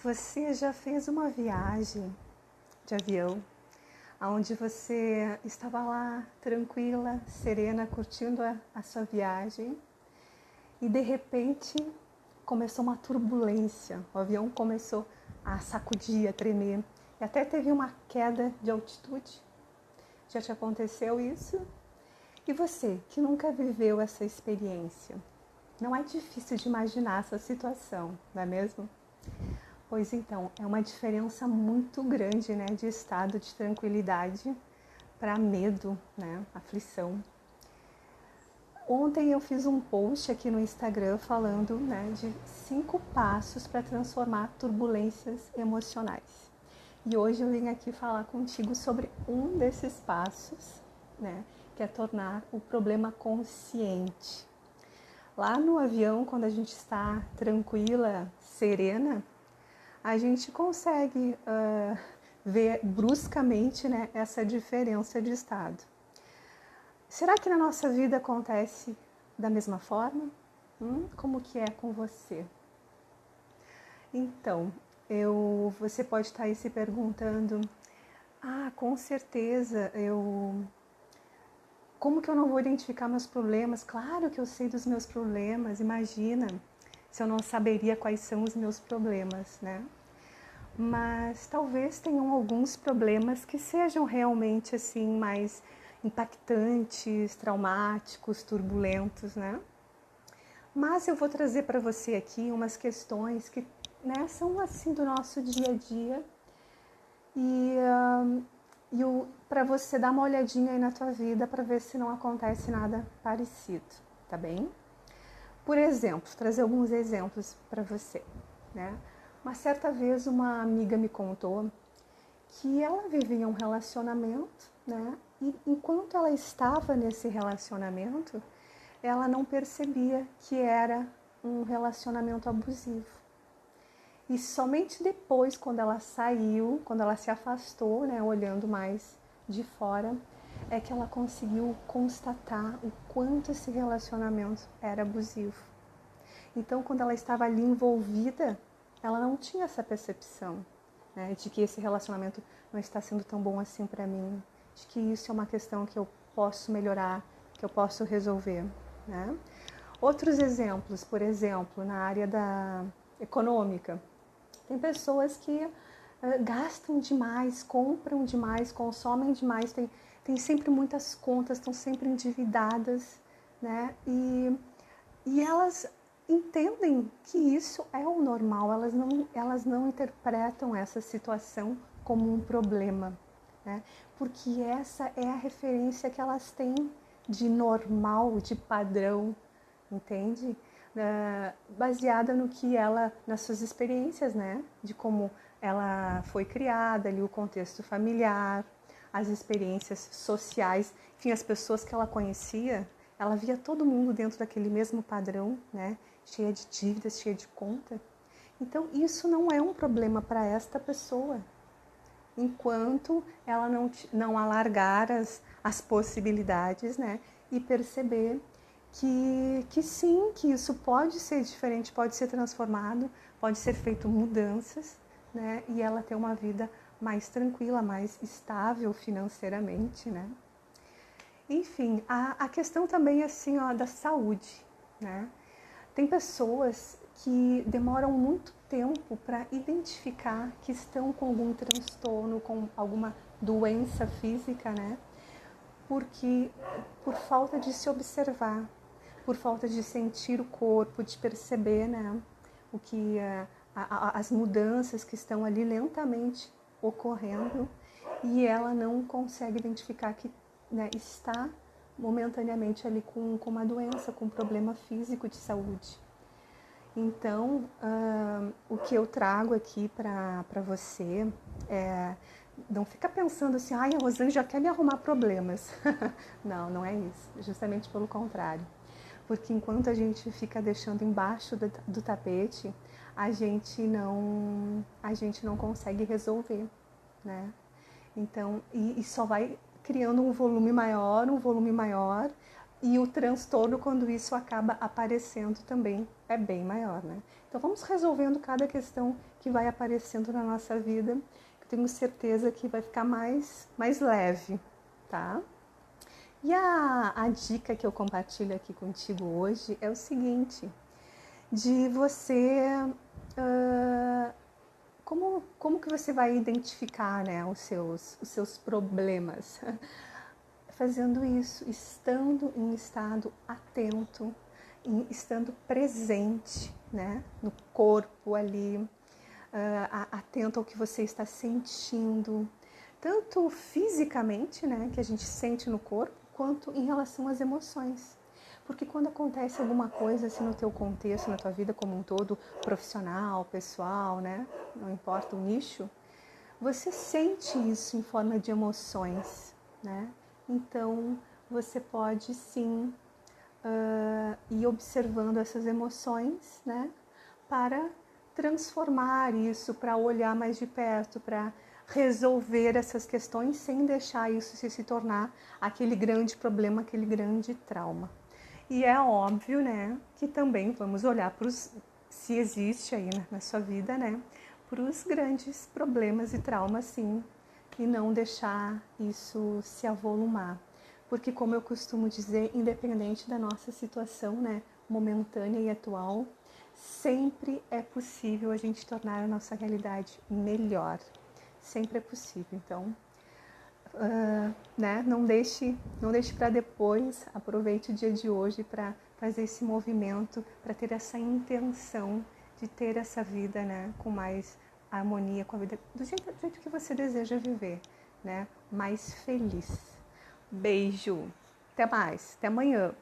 Você já fez uma viagem de avião, onde você estava lá tranquila, serena, curtindo a sua viagem e de repente começou uma turbulência, o avião começou a sacudir, a tremer e até teve uma queda de altitude? Já te aconteceu isso? E você, que nunca viveu essa experiência? Não é difícil de imaginar essa situação, não é mesmo? Pois então, é uma diferença muito grande, né, de estado de tranquilidade para medo, né, aflição. Ontem eu fiz um post aqui no Instagram falando, né, de 5 passos para transformar turbulências emocionais. E hoje eu vim aqui falar contigo sobre um desses passos, né, que é tornar o problema consciente. Lá no avião, quando a gente está tranquila, serena, a gente consegue ver bruscamente, né, essa diferença de estado. Será que na nossa vida acontece da mesma forma? Como que é com você? Então, você pode estar aí se perguntando, com certeza, como que eu não vou identificar meus problemas? Claro que eu sei dos meus problemas, imagina se eu não saberia quais são os meus problemas, né? Mas talvez tenham alguns problemas que sejam realmente assim mais impactantes, traumáticos, turbulentos, né? Mas eu vou trazer para você aqui umas questões que, né, são assim do nosso dia a dia e para você dar uma olhadinha aí na tua vida para ver se não acontece nada parecido, tá bem? Por exemplo, trazer alguns exemplos para você, né? Uma certa vez uma amiga me contou que ela vivia um relacionamento, né? E enquanto ela estava nesse relacionamento, ela não percebia que era um relacionamento abusivo. E somente depois, quando ela saiu, quando ela se afastou, né, olhando mais de fora, é que ela conseguiu constatar o quanto esse relacionamento era abusivo. Então, quando ela estava ali envolvida, ela não tinha essa percepção, né, de que esse relacionamento não está sendo tão bom assim para mim, de que isso é uma questão que eu posso melhorar, que eu posso resolver, né? Outros exemplos, por exemplo, na área da econômica, tem pessoas que gastam demais, compram demais, consomem demais, tem sempre muitas contas, estão sempre endividadas, né? E elas entendem que isso é o normal, elas não interpretam essa situação como um problema, né? Porque essa é a referência que elas têm de normal, de padrão, entende? Baseada no que nas suas experiências, né? De como ela foi criada, ali o contexto familiar, as experiências sociais, enfim, as pessoas que ela conhecia, ela via todo mundo dentro daquele mesmo padrão, né? Cheia de dívidas, cheia de conta. Então, isso não é um problema para esta pessoa, enquanto ela não alargar as possibilidades, né? E perceber que sim, que isso pode ser diferente, pode ser transformado, pode ser feito mudanças, né? E ela ter uma vida mais tranquila, mais estável financeiramente, né? Enfim, a questão também assim, ó, da saúde, né? Tem pessoas que demoram muito tempo para identificar que estão com algum transtorno, com alguma doença física, né? Porque por falta de se observar, por falta de sentir o corpo, de perceber, né, o que as mudanças que estão ali lentamente ocorrendo, e ela não consegue identificar que, né, está momentaneamente ali com uma doença, com um problema físico de saúde. Então, o que eu trago aqui para você é, não fica pensando assim, a Rosane já quer me arrumar problemas. Não, não é isso. Justamente pelo contrário. Porque enquanto a gente fica deixando embaixo do tapete, a gente não consegue resolver, né? Então, e só vai criando um volume maior, E o transtorno, quando isso acaba aparecendo, também é bem maior, né? Então vamos resolvendo cada questão que vai aparecendo na nossa vida, que eu tenho certeza que vai ficar mais leve, tá? E a dica que eu compartilho aqui contigo hoje é o seguinte, de você... como que você vai identificar, né, os seus problemas? Fazendo isso, estando em estado atento, estando presente, né, no corpo ali, atento ao que você está sentindo, tanto fisicamente, né, que a gente sente no corpo, quanto em relação às emoções. Porque quando acontece alguma coisa assim no teu contexto, na tua vida como um todo, profissional, pessoal, né, não importa o nicho, você sente isso em forma de emoções, né? Então, você pode sim ir observando essas emoções, né? Para transformar isso, para olhar mais de perto, para resolver essas questões sem deixar isso se tornar aquele grande problema, aquele grande trauma. E é óbvio, né, que também vamos olhar para os, se existe aí na sua vida, né, para os grandes problemas e traumas, sim, e não deixar isso se avolumar. Porque, como eu costumo dizer, independente da nossa situação, né, momentânea e atual, sempre é possível a gente tornar a nossa realidade melhor. Sempre é possível. Então, né, não deixe para depois, aproveite o dia de hoje para fazer esse movimento, para ter essa intenção de ter essa vida, né, com mais harmonia com a vida, do jeito que você deseja viver, né, mais feliz. Beijo, até mais, até amanhã.